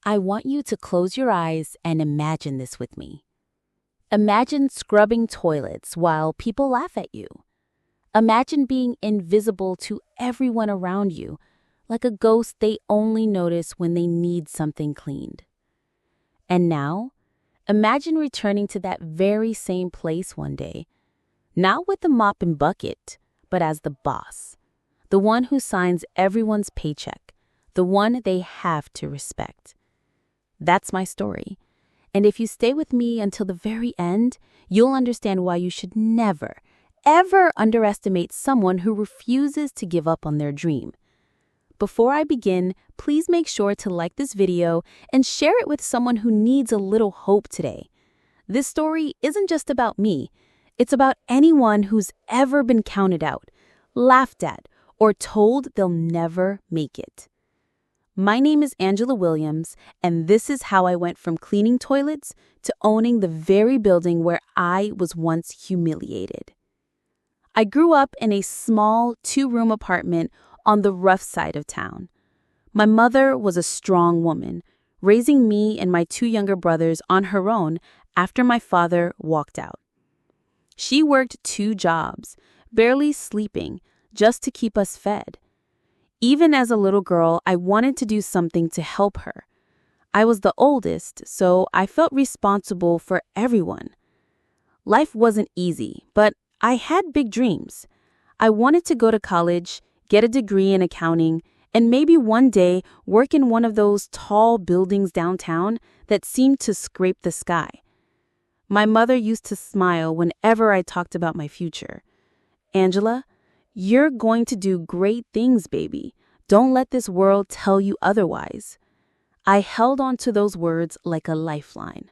I want you to close your eyes and imagine this with me. Imagine scrubbing toilets while people laugh at you. Imagine being invisible to everyone around you, like a ghost they only notice when they need something cleaned. And now, imagine returning to that very same place one day, not with the mop and bucket, but as the boss, the one who signs everyone's paycheck, the one they have to respect. That's my story. And if you stay with me until the very end, you'll understand why you should never, ever underestimate someone who refuses to give up on their dream. Before I begin, please make sure to like this video and share it with someone who needs a little hope today. This story isn't just about me. It's about anyone who's ever been counted out, laughed at, or told they'll never make it. My name is Angela Williams, and this is how I went from cleaning toilets to owning the very building where I was once humiliated. I grew up in a small 2-room apartment on the rough side of town. My mother was a strong woman, raising me and my 2 younger brothers on her own after my father walked out. She worked 2 jobs, barely sleeping, just to keep us fed. Even as a little girl, I wanted to do something to help her. I was the oldest, so I felt responsible for everyone. Life wasn't easy, but I had big dreams. I wanted to go to college, get a degree in accounting, and maybe one day work in one of those tall buildings downtown that seemed to scrape the sky. My mother used to smile whenever I talked about my future. "Angela, you're going to do great things, baby. Don't let this world tell you otherwise." I held on to those words like a lifeline.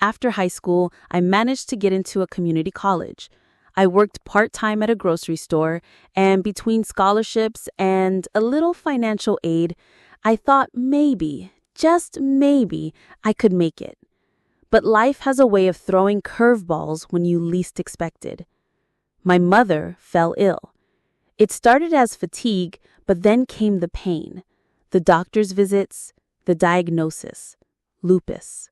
After high school, I managed to get into a community college. I worked part-time at a grocery store, and between scholarships and a little financial aid, I thought maybe, just maybe, I could make it. But life has a way of throwing curveballs when you least expect it. My mother fell ill. It started as fatigue, but then came the pain, the doctor's visits, the diagnosis, lupus.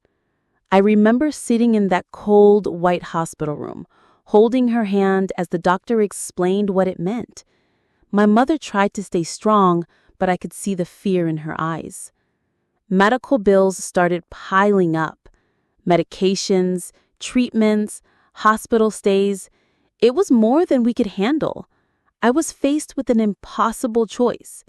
I remember sitting in that cold, white hospital room, holding her hand as the doctor explained what it meant. My mother tried to stay strong, but I could see the fear in her eyes. Medical bills started piling up. Medications, treatments, hospital stays. It was more than we could handle. I was faced with an impossible choice: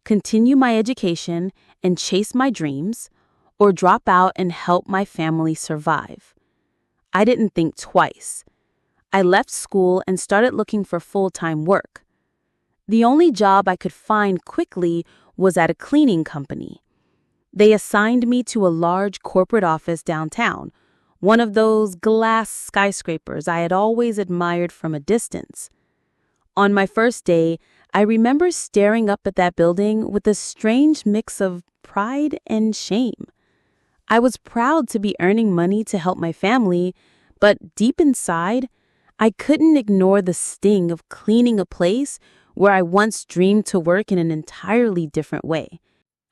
continue my education and chase my dreams, or drop out and help my family survive. I didn't think twice. I left school and started looking for full-time work. The only job I could find quickly was at a cleaning company. They assigned me to a large corporate office downtown, one of those glass skyscrapers I had always admired from a distance. On my first day, I remember staring up at that building with a strange mix of pride and shame. I was proud to be earning money to help my family, but deep inside, I couldn't ignore the sting of cleaning a place where I once dreamed to work in an entirely different way.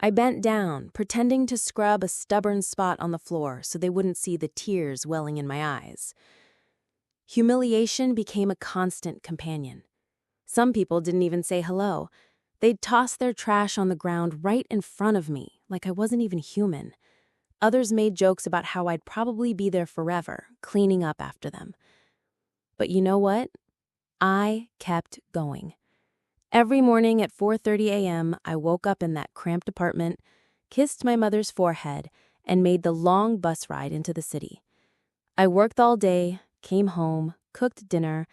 I bent down, pretending to scrub a stubborn spot on the floor so they wouldn't see the tears welling in my eyes. Humiliation became a constant companion. Some people didn't even say hello. They'd toss their trash on the ground right in front of me, like I wasn't even human. Others made jokes about how I'd probably be there forever, cleaning up after them. But you know what? I kept going. Every morning at 4:30 a.m., I woke up in that cramped apartment, kissed my mother's forehead, and made the long bus ride into the city. I worked all day, came home, cooked dinner,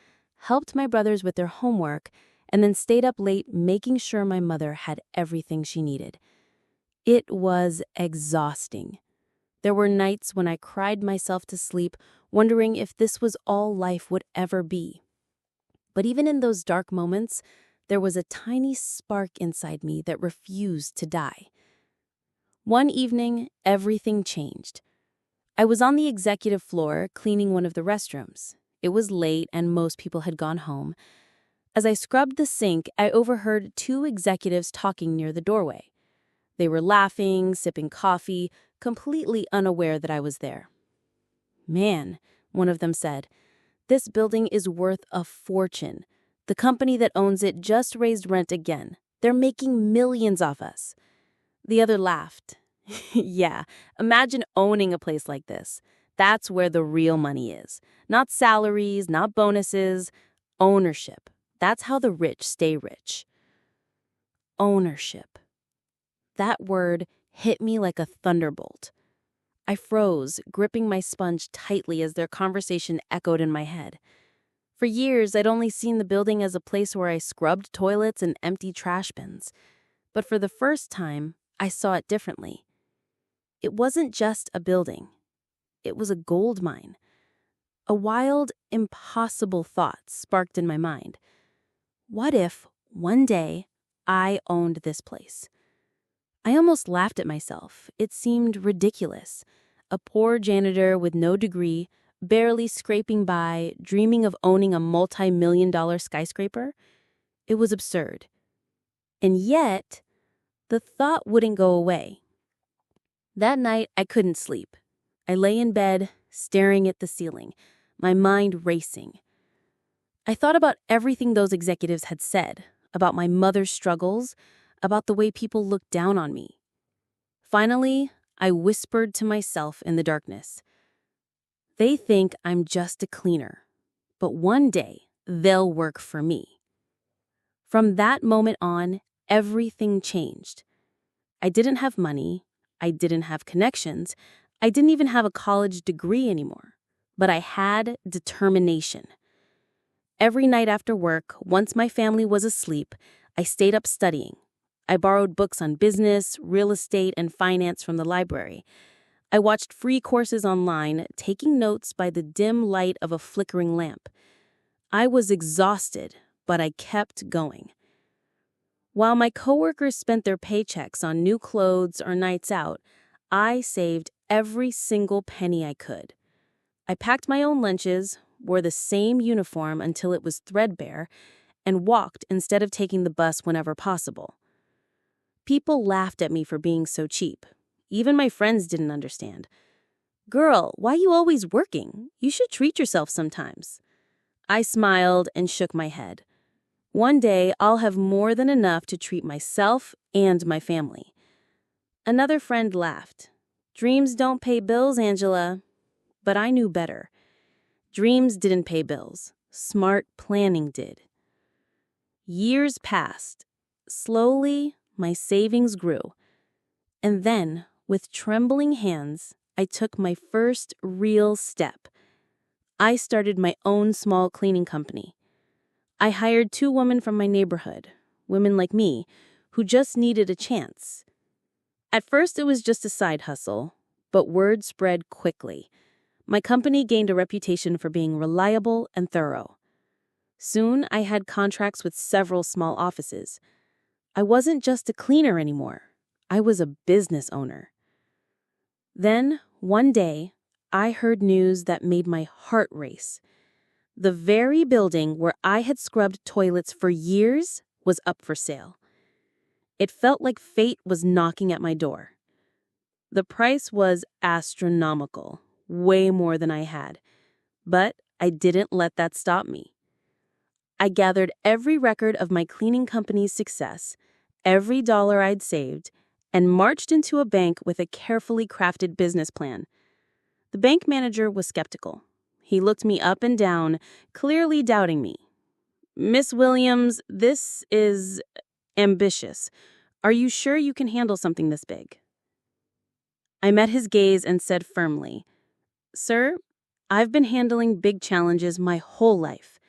helped my brothers with their homework, and then stayed up late making sure my mother had everything she needed. It was exhausting. There were nights when I cried myself to sleep, wondering if this was all life would ever be. But even in those dark moments, there was a tiny spark inside me that refused to die. One evening, everything changed. I was on the executive floor cleaning one of the restrooms. It was late and most people had gone home. As I scrubbed the sink, I overheard 2 executives talking near the doorway. They were laughing, sipping coffee, completely unaware that I was there. "Man," one of them said, "this building is worth a fortune. The company that owns it just raised rent again. They're making millions off us." The other laughed. "Yeah, imagine owning a place like this. That's where the real money is. Not salaries, not bonuses, ownership. That's how the rich stay rich." Ownership. That word hit me like a thunderbolt. I froze, gripping my sponge tightly as their conversation echoed in my head. For years, I'd only seen the building as a place where I scrubbed toilets and emptied trash bins. But for the first time, I saw it differently. It wasn't just a building. It was a gold mine. A wild, impossible thought sparked in my mind. What if, one day, I owned this place? I almost laughed at myself. It seemed ridiculous. A poor janitor with no degree, barely scraping by, dreaming of owning a multi-million-dollar skyscraper? It was absurd. And yet, the thought wouldn't go away. That night, I couldn't sleep. I lay in bed, staring at the ceiling, my mind racing. I thought about everything those executives had said, about my mother's struggles, about the way people looked down on me. Finally, I whispered to myself in the darkness, "They think I'm just a cleaner, but one day they'll work for me." From that moment on, everything changed. I didn't have money, I didn't have connections, I didn't even have a college degree anymore, but I had determination. Every night after work, once my family was asleep, I stayed up studying. I borrowed books on business, real estate, and finance from the library. I watched free courses online, taking notes by the dim light of a flickering lamp. I was exhausted, but I kept going. While my coworkers spent their paychecks on new clothes or nights out, I saved every single penny I could. I packed my own lunches, wore the same uniform until it was threadbare, and walked instead of taking the bus whenever possible. People laughed at me for being so cheap. Even my friends didn't understand. "Girl, why you always working? You should treat yourself sometimes." I smiled and shook my head. One day, I'll have more than enough to treat myself and my family. Another friend laughed. "Dreams don't pay bills, Angela." But I knew better. Dreams didn't pay bills. Smart planning did. Years passed. Slowly, my savings grew. And then, with trembling hands, I took my first real step. I started my own small cleaning company. I hired 2 women from my neighborhood, women like me, who just needed a chance. At first, it was just a side hustle, but word spread quickly. My company gained a reputation for being reliable and thorough. Soon, I had contracts with several small offices. I wasn't just a cleaner anymore. I was a business owner. Then, one day, I heard news that made my heart race. The very building where I had scrubbed toilets for years was up for sale. It felt like fate was knocking at my door. The price was astronomical, way more than I had. But I didn't let that stop me. I gathered every record of my cleaning company's success, every dollar I'd saved, and marched into a bank with a carefully crafted business plan. The bank manager was skeptical. He looked me up and down, clearly doubting me. "Miss Williams, this is ambitious. Are you sure you can handle something this big?" I met his gaze and said firmly, "Sir, I've been handling big challenges my whole life.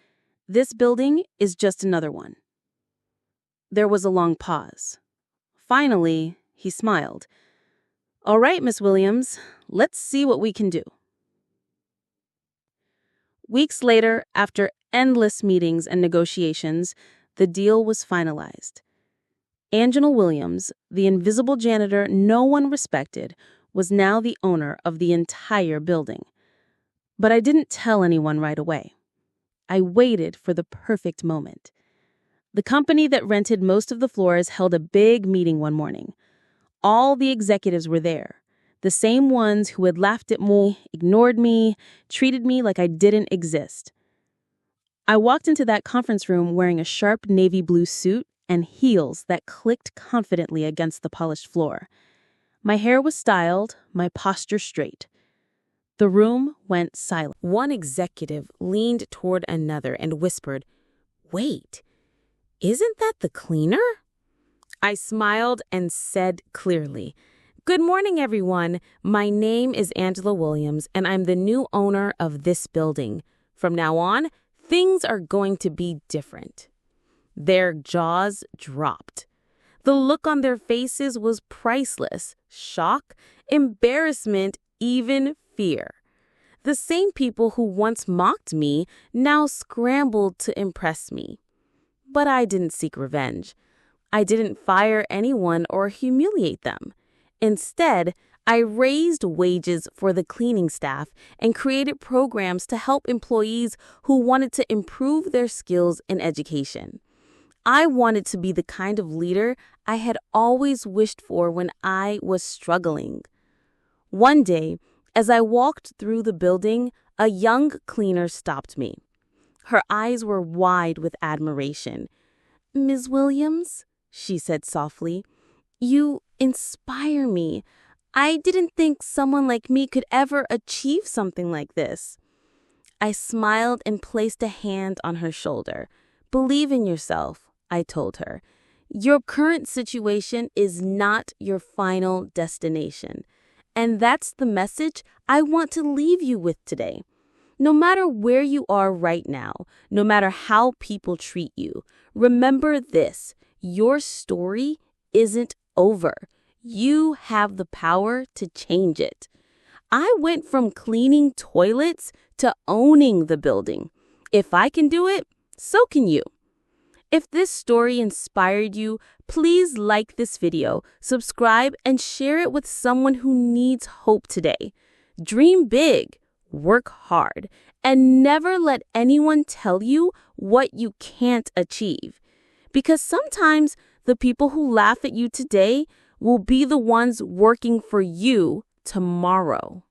This building is just another one." There was a long pause. Finally, he smiled. "All right, Miss Williams, let's see what we can do." Weeks later, after endless meetings and negotiations, the deal was finalized. Angela Williams, the invisible janitor no one respected, was now the owner of the entire building. But I didn't tell anyone right away. I waited for the perfect moment. The company that rented most of the floors held a big meeting one morning. All the executives were there. The same ones who had laughed at me, ignored me, treated me like I didn't exist. I walked into that conference room wearing a sharp navy blue suit and heels that clicked confidently against the polished floor. My hair was styled, my posture straight. The room went silent. One executive leaned toward another and whispered, "Wait, isn't that the cleaner?" I smiled and said clearly, "Good morning, everyone. My name is Angela Williams, and I'm the new owner of this building. From now on, things are going to be different." Their jaws dropped. The look on their faces was priceless. Shock, embarrassment, even fear. The same people who once mocked me now scrambled to impress me. But I didn't seek revenge. I didn't fire anyone or humiliate them. Instead, I raised wages for the cleaning staff and created programs to help employees who wanted to improve their skills in education. I wanted to be the kind of leader I had always wished for when I was struggling. One day, as I walked through the building, a young cleaner stopped me. Her eyes were wide with admiration. "Ms. Williams," she said softly, "you inspire me. I didn't think someone like me could ever achieve something like this." I smiled and placed a hand on her shoulder. "Believe in yourself," I told her. "Your current situation is not your final destination." And that's the message I want to leave you with today. No matter where you are right now, no matter how people treat you, remember this: your story isn't over. You have the power to change it. I went from cleaning toilets to owning the building. If I can do it, so can you. If this story inspired you, please like this video, subscribe, and share it with someone who needs hope today. Dream big, work hard, and never let anyone tell you what you can't achieve. Because sometimes the people who laugh at you today will be the ones working for you tomorrow.